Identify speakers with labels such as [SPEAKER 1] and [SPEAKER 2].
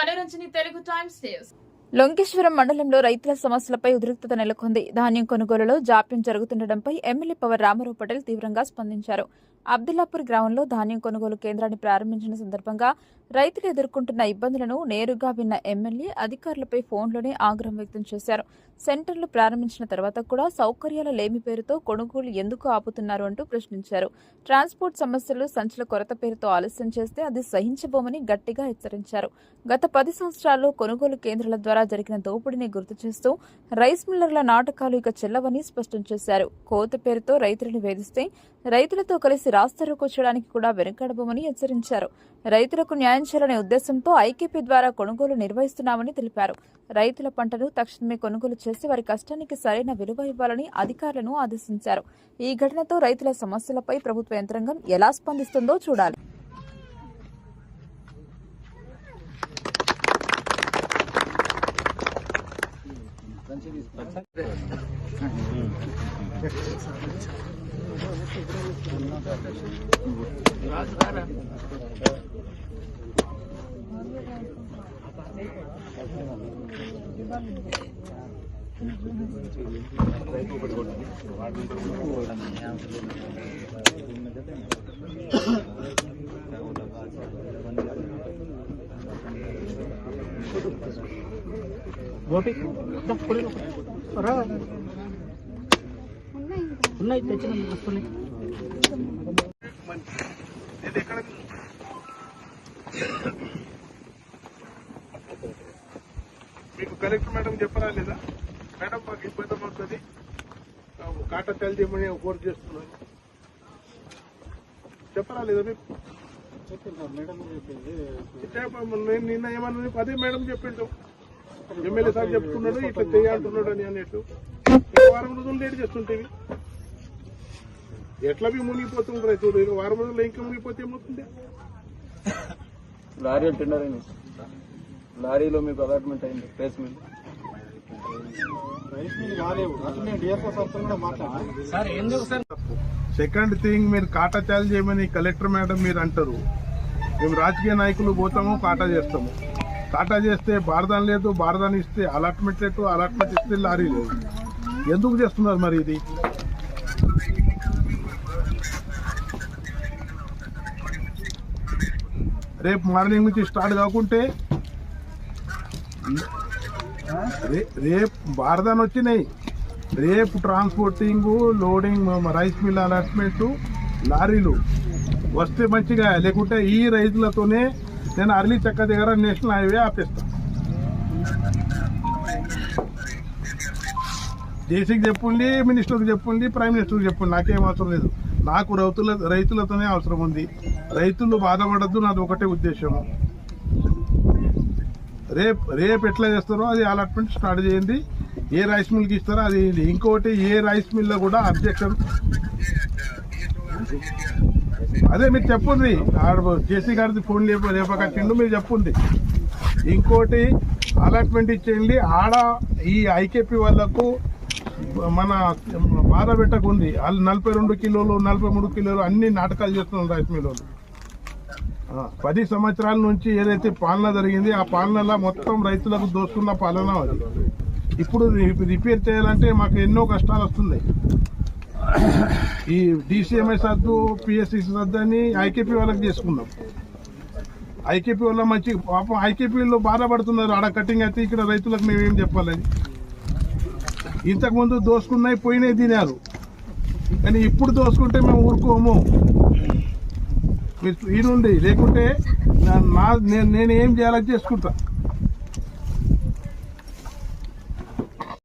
[SPEAKER 1] మనోరంజని Telugu times news.
[SPEAKER 2] లొంకేశ్వరం మండలంలో రైతుల సమస్యలపై ఉద్రిక్తత నెలకొంది. ధాన్యం కొనుగోలులో జాప్యం జరుగుతుండటంపై ఎమ్మెల్యే పవర్ రామారావు పటేల్ తీవ్రంగా స్పందించారు. అబ్దుల్లాపూర్ గ్రామంలో ధాన్యం కొనుగోలు కేంద్రాన్ని ప్రారంభించిన సందర్భంగా రైతులు ఎదుర్కొంటున్న ఇబ్బందులను నేరుగా విన్న ఎమ్మెల్యే అధికారులపై ఫోన్లోనే ఆగ్రహం వ్యక్తం చేశారు. సెంటర్లు ప్రారంభించిన తర్వాత కూడా సౌకర్యాల లేమి పేరుతో కొనుగోలు ఎందుకు ఆపుతున్నారు అంటూ ప్రశ్నించారు. ట్రాన్స్పోర్ట్ సమస్యలు, సంచుల కొరత పేరుతో ఆలస్యం చేస్తే అది సహించబోమని గట్టిగా హెచ్చరించారు. గత 10 సంవత్సరాల్లో కొనుగోలు కేంద్రాల ద్వారా జరిగిన దోపిడీని గుర్తు చేస్తూ రైస్ మిల్లర్ల నాటకాలు ఇక చెల్లవని స్పష్టం చేశారు. కోత పేరుతో రైతులను వేధిస్తే రైతులతో కలిసి రాస్తారోకో చేయడానికి కూడా వెనుకాడబోమని హెచ్చరించారు. రైతులకు న్యాయం చేయాలనే ఉద్దేశంతో ఐకేపీ ద్వారా కొనుగోలు నిర్వహిస్తున్నామని తెలిపారు. రైతుల పంటను తక్షణమే కొనుగోలు చేసి వారి కష్టానికి సరైన విలువ ఇవ్వాలని అధికారులను ఆదేశించారు. ఈ ఘటనతో రైతుల సమస్యలపై ప్రభుత్వ యంత్రాంగం ఎలా స్పందిస్తుందో చూడాలి.
[SPEAKER 3] ఉన్నాయి తెచ్చిన వస్తున్నాయి.
[SPEAKER 4] మీకు కలెక్టర్ మేడం చెప్పరా లేదా? మేడం మాకు ఇబ్బంది అవుతుంది, కాటా తెల్ చేయమని కోర్టు చేస్తున్నాను చెప్పరా లేదా? మీకు నేను నిన్న ఏమన్నా అదే మేడం చెప్పిండు, ఎమ్మెల్యే సార్ చెప్తున్నాడు ఇట్లా చేయాలంటున్నాడు అని అన్నట్టు. వారం రోజులు లేట్ చేస్తుంటేవి ఎట్లా మునిగిపోతుంది రైతులు. వారం రోజుల్లో ఇంకా మునిగిపోతే ఏమవుతుంది?
[SPEAKER 5] లారీ టెండర్ అయింది, లారీలో మీకు అలాట్మెంట్ అయింది. రైస్ మిల్
[SPEAKER 4] సెకండ్ థింగ్, మీరు కాటా చాలు చేయమని కలెక్టర్ మేడం మీరు అంటారు. మేము రాజకీయ నాయకులు పోతాము, కాటా చేస్తాము. కాటా చేస్తే బారదాన్ లేదు, బారదాన్ ఇస్తే అలాట్మెంట్ లేదు, అలాట్మెంట్ ఇస్తే లారీ లేదు. ఎందుకు చేస్తున్నారు మరి ఇది? రేపు మార్నింగ్ నుంచి స్టార్ట్ కాకుంటే రేపు బారదాన్ వచ్చినాయి, రేపు transporting, loading, rice mill allotment, లారీలు వస్తే మంచిగా. లేకుంటే ఈ రైతులతోనే నేను అర్లీ చక్క దగ్గర నేషనల్ హైవే ఆపేస్తాను. జేసీకి చెప్పుండి, మినిస్టర్కి చెప్పుండి, ప్రైమ్ మినిస్టర్కి చెప్పుండి, నాకేం అవసరం లేదు. నాకు రైతులతోనే అవసరం ఉంది. రైతులు బాధపడద్దు, నాది ఒకటే ఉద్దేశం. రేపు ఎట్లా చేస్తారో అది అలాట్మెంట్ స్టార్ట్ చేయండి. ఏ రైస్ మిల్కి ఇస్తారో అది. ఇంకోటి, ఏ రైస్ మిల్లో కూడా అబ్జెక్షన్ అదే మీరు చెప్పుంది. జేసీ గారిది ఫోన్ రేపకట్టిండు, మీరు చెప్పుంది. ఇంకోటి, అలాట్మెంట్ ఇచ్చేయండి. ఆడ ఈ ఐకేపీ వాళ్లకు మన బాధ పెట్టకుంది. వాళ్ళు 42 కిలోలు 43 కిలోలు అన్ని నాటకాలు చేస్తున్నారు రైస్ మిల్లు. 10 సంవత్సరాల నుంచి ఏదైతే పాలన జరిగింది, ఆ పాలనలో మొత్తం రైతులకు దోసుకున్న పాలన అది. ఇప్పుడు రిపేర్ చేయాలంటే మాకు ఎన్నో కష్టాలు వస్తున్నాయి. ఈ DCMS సద్దు, PSCC సద్దు అని ఐకేపీ వాళ్ళకి చేసుకున్నాం. ఐకేపీ వల్ల మంచి పాపం ఐకేపీలో బాధపడుతున్నారు. ఆడ కటింగ్ అయితే ఇక్కడ రైతులకు మేమేం చెప్పాలి? ఇంతకుముందు దోసుకున్నాయి, పోయినాయి, తినారు. కానీ ఇప్పుడు దోసుకుంటే మేము ఊరుకోము. మీరు ఈనుండి, లేకుంటే నేనేం చేయాలని చేసుకుంటా.